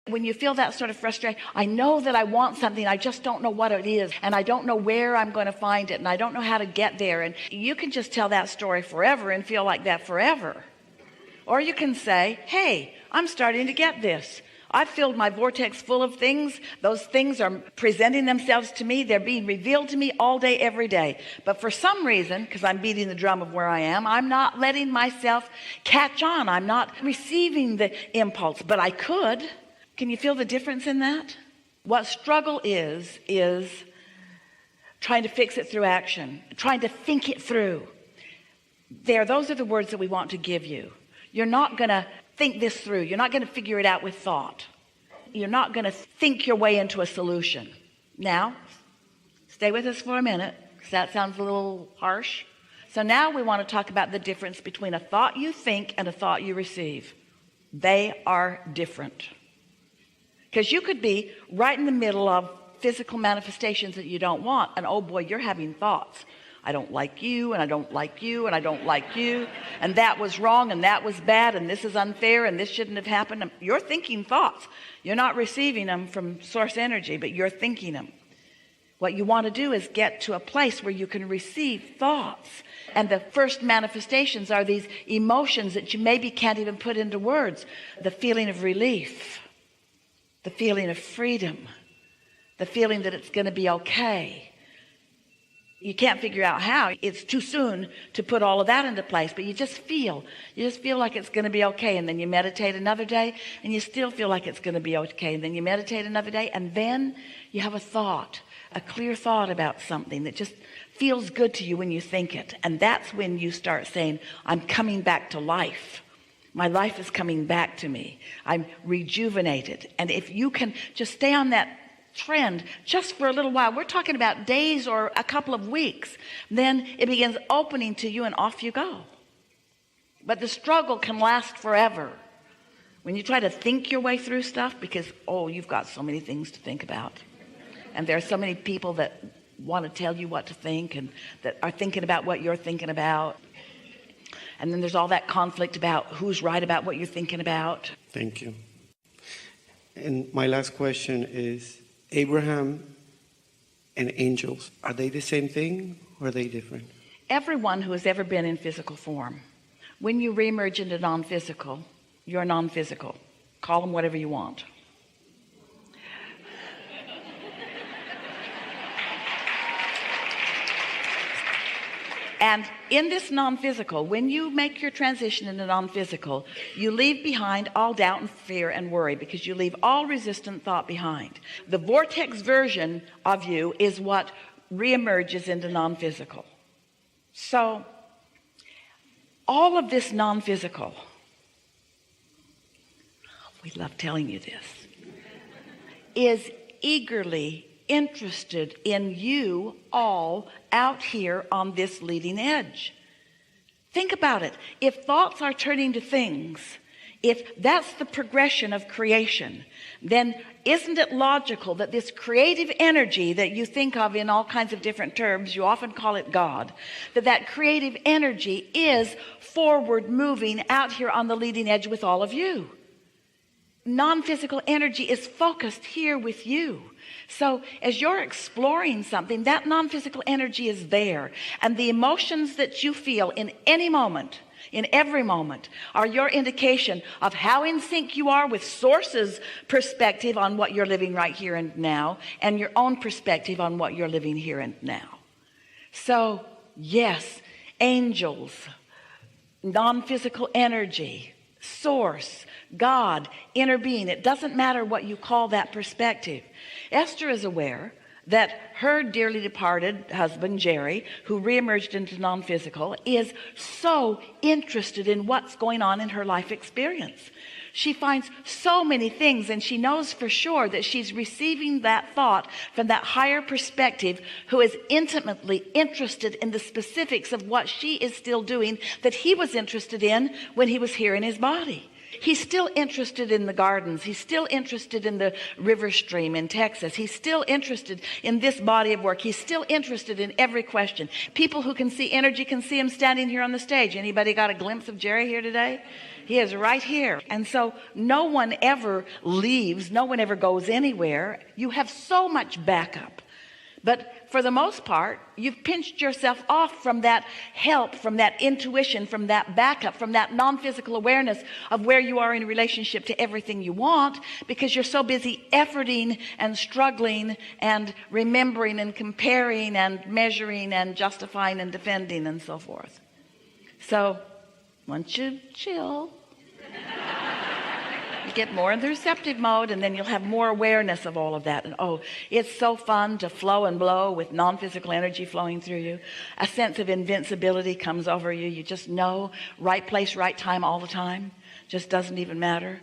When you feel that sort of frustration, I know that I want something, I just don't know what it is, and I don't know where I'm going to find it, and I don't know how to get there. And you can just tell that story forever and feel like that forever. Or you can say, hey, I'm starting to get this. I've filled my vortex full of things. Those things are presenting themselves to me. They're being revealed to me all day, every day. But for some reason, because I'm beating the drum of where I am, I'm not letting myself catch on. I'm not receiving the impulse, but I could. Can you feel the difference in that? What struggle is trying to fix it through action, trying to think it through. Those are the words that we want to give you. You're not going to think this through. You're not going to figure it out with thought. You're not going to think your way into a solution. Now, stay with us for a minute, because that sounds a little harsh. So now we want to talk about the difference between a thought you think and a thought you receive. They are different. Because you could be right in the middle of physical manifestations that you don't want, and oh boy, you're having thoughts. I don't like you, and I don't like you, and I don't like you, and that was wrong, and that was bad, and this is unfair, and this shouldn't have happened. You're thinking thoughts. You're not receiving them from source energy, but you're thinking them. What you want to do is get to a place where you can receive thoughts. And the first manifestations are these emotions that you maybe can't even put into words. The feeling of relief, the feeling of freedom, the feeling that it's going to be okay. You can't figure out how. It's too soon to put all of that into place, but you just feel like it's going to be okay. And then you meditate another day and you still feel like it's going to be okay. And then you meditate another day and then you have a thought, a clear thought about something that just feels good to you when you think it. And that's when you start saying, I'm coming back to life. My life is coming back to me. I'm rejuvenated. And if you can just stay on that trend just for a little while, we're talking about days or a couple of weeks, then it begins opening to you and off you go. But the struggle can last forever when you try to think your way through stuff, because you've got so many things to think about, and there are so many people that want to tell you what to think and that are thinking about what you're thinking about, and then there's all that conflict about who's right about what you're thinking about. Thank you. And my last question is, Abraham and angels, are they the same thing or are they different? Everyone who has ever been in physical form, when you reemerge into non-physical, you're non-physical. Call them whatever you want. And in this non-physical, when you make your transition into non-physical, you leave behind all doubt and fear and worry, because you leave all resistant thought behind. The vortex version of you is what reemerges into non-physical. So all of this non-physical, we love telling you this, is eagerly interested in you all out here on this leading edge. Think about it. If thoughts are turning to things, if that's the progression of creation, then isn't it logical that this creative energy that you think of in all kinds of different terms, you often call it God, that creative energy is forward moving out here on the leading edge with all of you? Non-physical energy is focused here with you. So as you're exploring something, that non-physical energy is there, and the emotions that you feel in any moment, in every moment, are your indication of how in sync you are with Source's perspective on what you're living right here and now, and your own perspective on what you're living here and now. So yes, angels, non-physical energy, Source, God, inner being, it doesn't matter what you call that perspective. Esther is aware that her dearly departed husband, Jerry, who reemerged into non-physical, is so interested in what's going on in her life experience. She finds so many things, and she knows for sure that she's receiving that thought from that higher perspective, who is intimately interested in the specifics of what she is still doing that he was interested in when he was here in his body. He's still interested in the gardens. He's still interested in the river stream in Texas. He's still interested in this body of work. He's still interested in every question. People who can see energy can see him standing here on the stage. Anybody got a glimpse of Jerry here today? He is right here. And so no one ever leaves. No one ever goes anywhere. You have so much backup. But for the most part, you've pinched yourself off from that help, from that intuition, from that backup, from that non-physical awareness of where you are in relationship to everything you want, because you're so busy efforting and struggling and remembering and comparing and measuring and justifying and defending and so forth. So once you chill, you get more in the receptive mode, and then you'll have more awareness of all of that. And oh, it's so fun to flow and blow with non-physical energy flowing through you. A sense of invincibility comes over you. You just know right place, right time all the time. Just doesn't even matter.